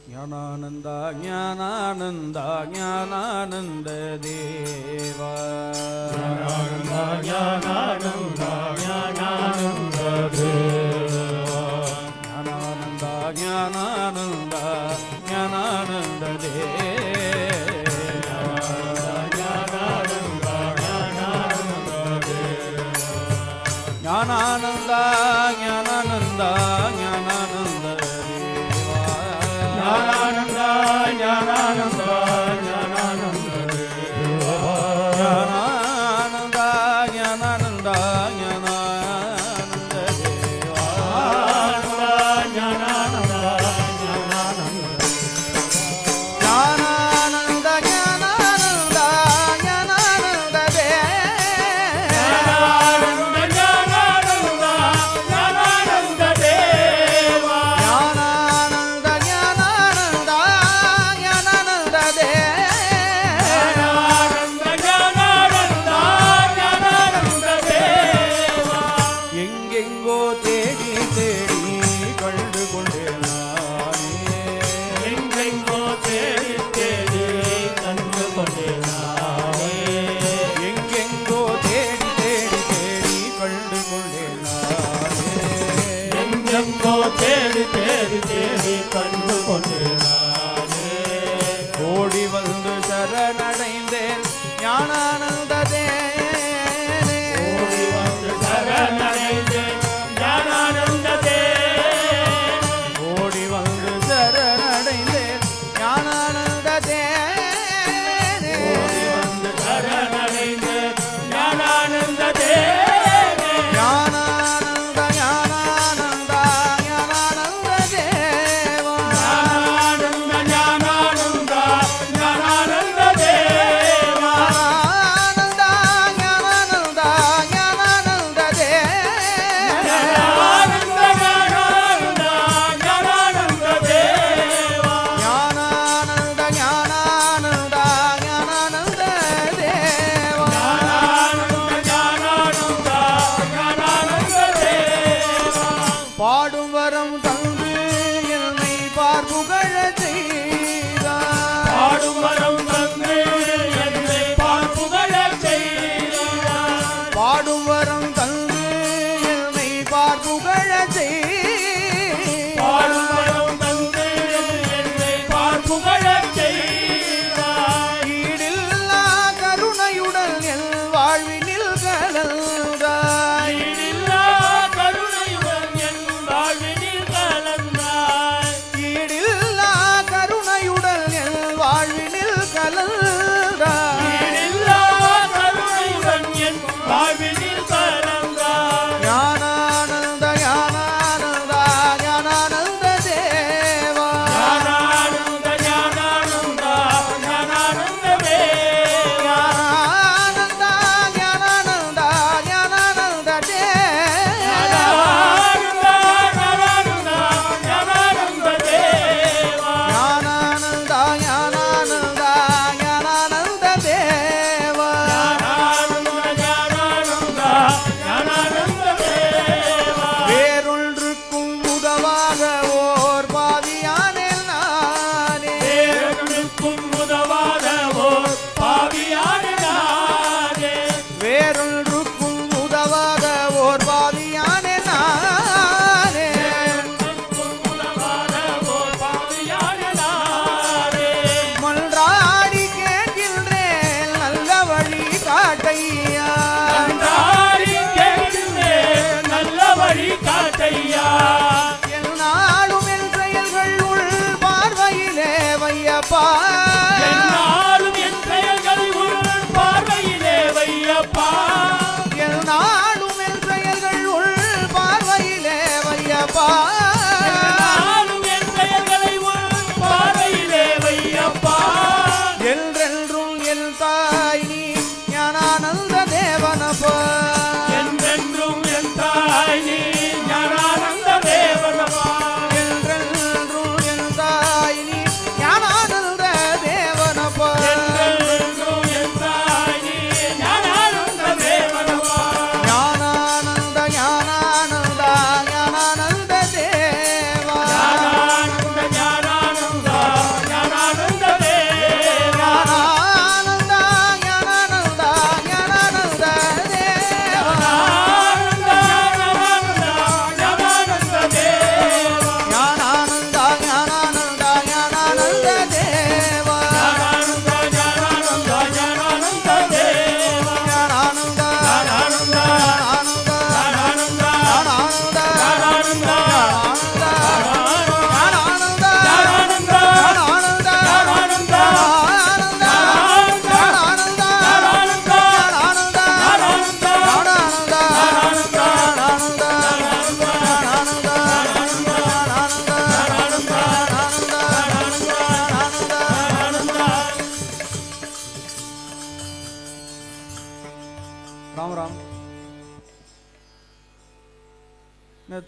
ಜ್ಞಾನಾನಂದ ಜ್ಞಾನಾನಂದ ಜ್ಞಾನಾನಂದ ದೇವ ಜ್ಞಾನಾನಂದ ಜ್ಞಾನಾನಂದ ಜ್ಞಾನಾನಂದ ದೇವ ಜ್ಞಾನಾನಂದ ಜ್ಞಾನಾನಂದ ಜ್ಞಾನಾನಂದ ದೇವ ಜ್ಞಾನಾನಂದ ಜ್ಞಾನಾನಂದ ಜ್ಞಾನಾನಂದ ದೇವ ಜ್ಞಾನಾನಂದ ಜ್ಞಾನಾನಂದ ಜ್ಞಾನಾನಂದ ದೇವ ಜ್ಞಾನಾನಂದ ಜ್ಞಾನಾನಂದ ಜ್ಞಾನಾನಂದ ದೇವ ಜ್ಞಾನಾನಂದ ಜ್ಞಾನಾನಂದ ಜ್ಞಾನಾನಂದ ಜ್ಞಾನಾನಂದ ಜ್ಞಾನಾನಂದ ದೇವ ಜ್ಞಾನಾನಂದ ಜ್ಞಾನಾನಂದ ಜ್ಞಾನಾನಂದ ದೇವ ಜ್ಞಾನಾನಂದ ಜ್ಞಾನಾನಂದ ಜ್ಞಾನಾನಂದ ದೇವ எங்கெங்கோ தேடி தேடி கண்டுகொண்டே நானே எங்கெங்கோ தேடி தேடி கண்டுகொண்டே நானே எங்கெங்கோ தேடி தேடி தேடி கண்டுகொண்டே நானே எங்கெங்கோ தேடி தேடி தேடி கண்டுகொண்டே நானே ஓடி வந்து சரணடைந்தேன் ஞானானந்த தேனே ஓடி வந்து சரணடைந்தேன் ஞானானந்த தேவ ஓடி வந்து சரணடைந்தேன் ஞானானந்த தேனே ஓடி வந்து சரணடைந்தேன் ஞானானந்த தேவ ஞானானந்த ஞானானந்த ஞானானந்த தேவா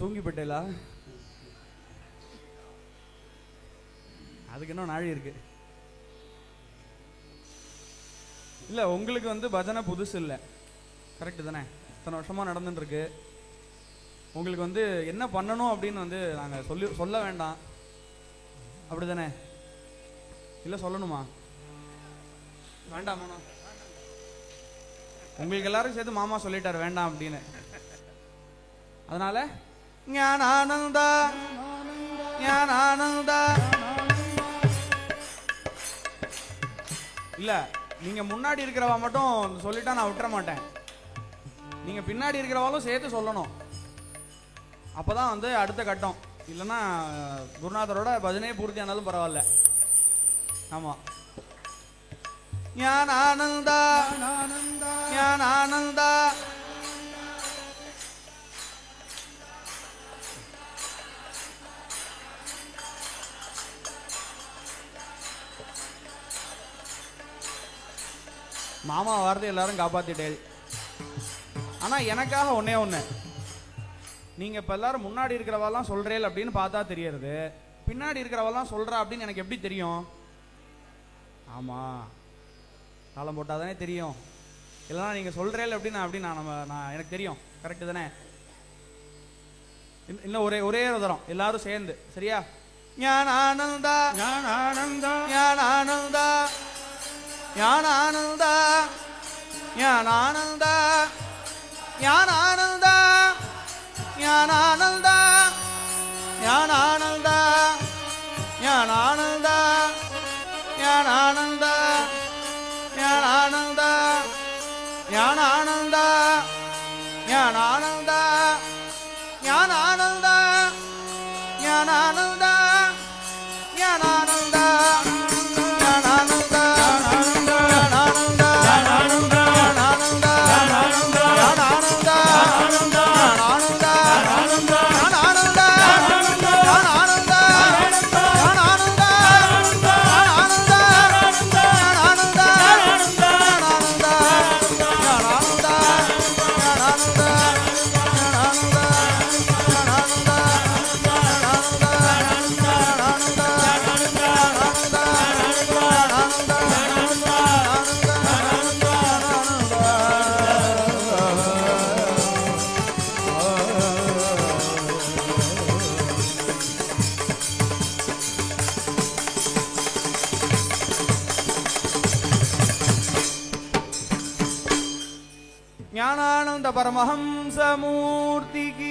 தூங்கி போயிட்டேலா? அதுக்கு இன்னும் நாழி இருக்கு. இல்லை, உங்களுக்கு வந்து பஜனை புதுசு இல்லை, கரெக்டு தானே? இத்தனை வருஷமாக நடந்துட்டு இருக்கு. உங்களுக்கு வந்து என்ன பண்ணணும் அப்படின்னு வந்து நாங்கள் சொல்ல வேண்டாம், அப்படி தானே? இல்லை சொல்லணுமா? வேண்டாம், உங்களுக்கு எல்லாரும் சேர்த்து மாமா சொல்லிட்டார் வேண்டாம் அப்படின்னு. அதனால ஞானானந்தா ஞானானந்தா. இல்ல, நீங்க முன்னாடி இருக்கிறவா மட்டும் சொல்லிட்டா நான் விட்டுற மாட்டேன். நீங்க பின்னாடி இருக்கிறவாலும் சேர்த்து சொல்லணும், அப்பதான் வந்து அடுத்த கட்டம். இல்லைன்னா குருநாதரோட பஜனையே பூர்த்தி ஆனாலும் பரவாயில்ல. ஆமா, ஞானானந்தா ஞானானந்தா. மாமா வார்த்தை எல்லாரும் காப்பாத்திட்டேன். ஆனா எனக்காக ஒன்னே ஒண்ணு, நீங்க இப்ப எல்லாரும் முன்னாடி இருக்கிறவெல்லாம் சொல்றேன் அப்படின்னு பார்த்தா தெரியறது, பின்னாடி இருக்கிறவெல்லாம் சொல்றா அப்படின்னு எனக்கு எப்படி தெரியும்? ஆமா, காலம் போட்டாதானே தெரியும். இல்லைன்னா நீங்க சொல்றேன் அப்படின்னு நான் எனக்கு தெரியும், கரெக்டு தானே? இன்னும் ஒரே ஒரு தரம் எல்லாரும் சேர்ந்து, சரியா? ஞானானந்தா ஞானானந்தா ஞானானந்தா ஞானானந்தா ஞானானந்தா ஞானானந்தா ஞானானந்தா ஞானானந்தா ஞானானந்தா ஞானானந்தா ஞானானந்தா ஞானானந்தா ஞானானந்தா ஞானானந்தா ஞானானந்தா ஞானானந்தா ஞானானந்த பரமஹம்ச மூர்த்திக்கு